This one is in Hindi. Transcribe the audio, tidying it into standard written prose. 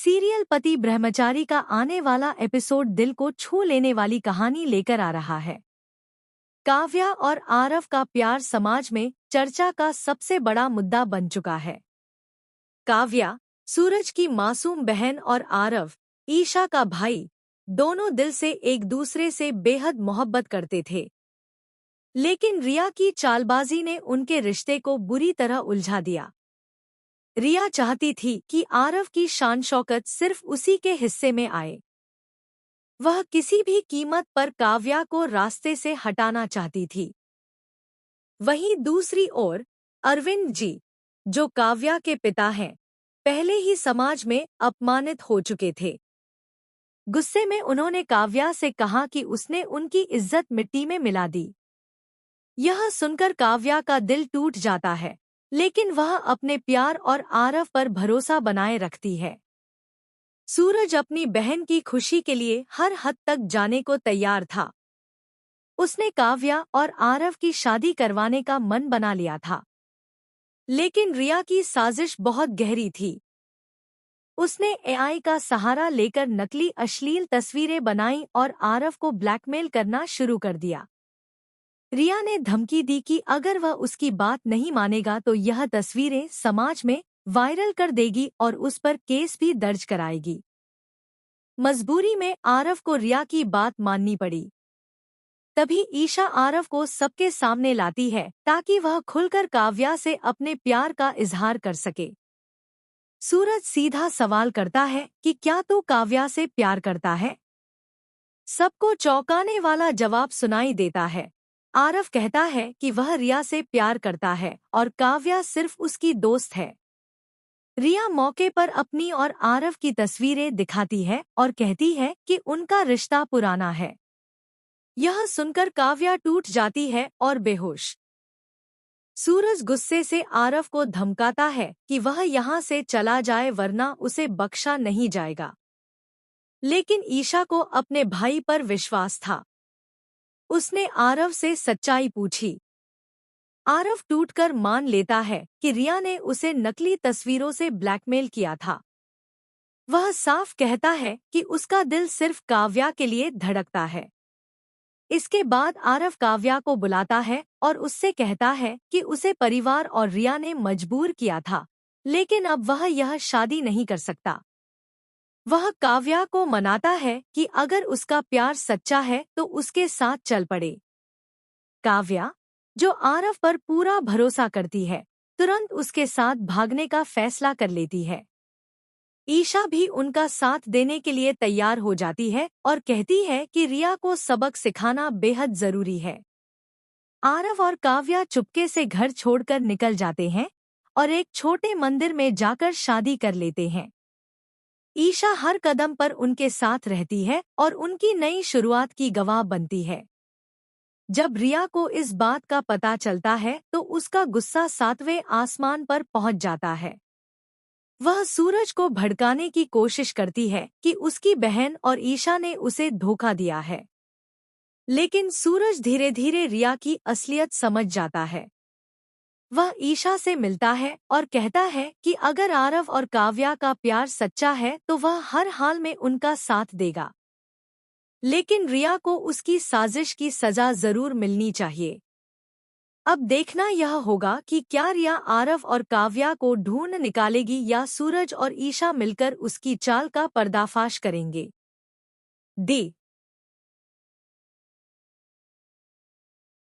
सीरियल पति ब्रह्मचारी का आने वाला एपिसोड दिल को छू लेने वाली कहानी लेकर आ रहा है। काव्या और आरव का प्यार समाज में चर्चा का सबसे बड़ा मुद्दा बन चुका है। काव्या, सूरज की मासूम बहन, और आरव, ईशा का भाई, दोनों दिल से एक दूसरे से बेहद मोहब्बत करते थे। लेकिन रिया की चालबाजी ने उनके रिश्ते को बुरी तरह उलझा दिया। रिया चाहती थी कि आरव की शान शौकत सिर्फ उसी के हिस्से में आए। वह किसी भी कीमत पर काव्या को रास्ते से हटाना चाहती थी। वहीं दूसरी ओर अरविंद जी, जो काव्या के पिता हैं, पहले ही समाज में अपमानित हो चुके थे। गुस्से में उन्होंने काव्या से कहा कि उसने उनकी इज्जत मिट्टी में मिला दी। यह सुनकर काव्या का दिल टूट जाता है, लेकिन वह अपने प्यार और आरव पर भरोसा बनाए रखती है। सूरज अपनी बहन की खुशी के लिए हर हद तक जाने को तैयार था। उसने काव्या और आरव की शादी करवाने का मन बना लिया था। लेकिन रिया की साजिश बहुत गहरी थी। उसने एआई का सहारा लेकर नकली अश्लील तस्वीरें बनाई और आरव को ब्लैकमेल करना शुरू कर दिया। रिया ने धमकी दी कि अगर वह उसकी बात नहीं मानेगा तो यह तस्वीरें समाज में वायरल कर देगी और उस पर केस भी दर्ज कराएगी। मजबूरी में आरव को रिया की बात माननी पड़ी। तभी ईशा आरव को सबके सामने लाती है ताकि वह खुलकर काव्या से अपने प्यार का इजहार कर सके। सूरज सीधा सवाल करता है कि क्या तू काव्या से प्यार करता है? सबको चौंकाने वाला जवाब सुनाई देता है। आरव कहता है कि वह रिया से प्यार करता है और काव्या सिर्फ उसकी दोस्त है। रिया मौके पर अपनी और आरव की तस्वीरें दिखाती है और कहती है कि उनका रिश्ता पुराना है। यह सुनकर काव्या टूट जाती है और बेहोश। सूरज गुस्से से आरव को धमकाता है कि वह यहाँ से चला जाए वरना उसे बख्शा नहीं जाएगा। लेकिन ईशा को अपने भाई पर विश्वास था। उसने आरव से सच्चाई पूछी। आरव टूटकर मान लेता है कि रिया ने उसे नकली तस्वीरों से ब्लैकमेल किया था। वह साफ कहता है कि उसका दिल सिर्फ काव्या के लिए धड़कता है। इसके बाद आरव काव्या को बुलाता है और उससे कहता है कि उसे परिवार और रिया ने मजबूर किया था, लेकिन अब वह यह शादी नहीं कर सकता। वह काव्या को मनाता है कि अगर उसका प्यार सच्चा है तो उसके साथ चल पड़े। काव्या, जो आरव पर पूरा भरोसा करती है, तुरंत उसके साथ भागने का फैसला कर लेती है। ईशा भी उनका साथ देने के लिए तैयार हो जाती है और कहती है कि रिया को सबक सिखाना बेहद जरूरी है। आरव और काव्या चुपके से घर छोड़कर निकल जाते हैं और एक छोटे मंदिर में जाकर शादी कर लेते हैं। ईशा हर कदम पर उनके साथ रहती है और उनकी नई शुरुआत की गवाह बनती है। जब रिया को इस बात का पता चलता है तो उसका गुस्सा 7वें आसमान पर पहुंच जाता है। वह सूरज को भड़काने की कोशिश करती है कि उसकी बहन और ईशा ने उसे धोखा दिया है। लेकिन सूरज धीरे धीरे रिया की असलियत समझ जाता है। वह ईशा से मिलता है और कहता है कि अगर आरव और काव्या का प्यार सच्चा है तो वह हर हाल में उनका साथ देगा। लेकिन रिया को उसकी साजिश की सजा जरूर मिलनी चाहिए। अब देखना यह होगा कि क्या रिया आरव और काव्या को ढूंढ निकालेगी या सूरज और ईशा मिलकर उसकी चाल का पर्दाफाश करेंगे। डी